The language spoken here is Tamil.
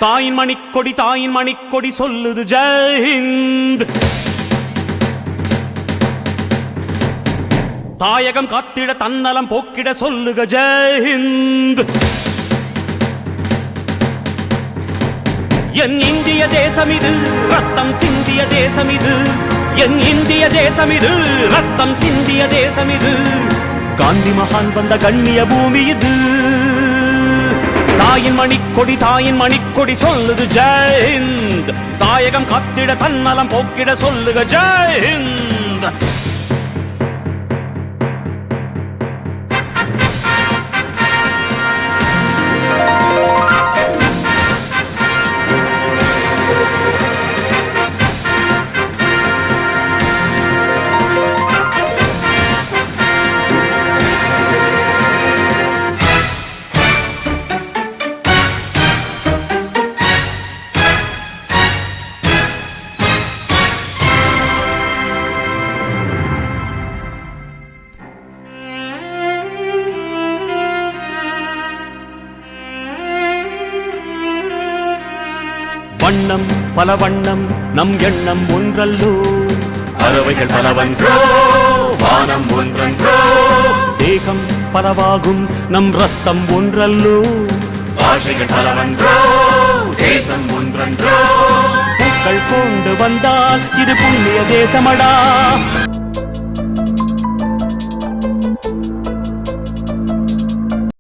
தாயின் மணிக்கொடி சொல்லுது ஜெய் ஹிந்த். தாயகம் காத்திட தன்னலம் போக்கிட சொல்லுக ஜெய் ஹிந்த். என் இந்திய தேசம் இது ரத்தம் சிந்திய தேசம் இது. என் இந்திய தேசம் இது ரத்தம் சிந்திய தேசம் இது. காந்தி மகான் வந்த கண்ணிய பூமி இது. தாயின் மணிக்கொடி சொல்லுது ஜெய் ஹிந்த். தாயகம் காத்திட தன்னலம் போக்கிட சொல்லுக ஜெய் ஹிந்த். வண்ணம் பல வண்ணம் நம் எண்ணம் ஒன்றல்லோ. பறவைகள் பலவன்றோ வானம் ஒன்றன்றோ. தேகம் பலவாகும் நம் ரத்தம் ஒன்றல்லோ. பாஷைகள் பலவன்றோ தேசம் ஒன்றன்றோ. பூக்கள் கொண்டு வந்தால் இது புண்ணிய தேசமடா.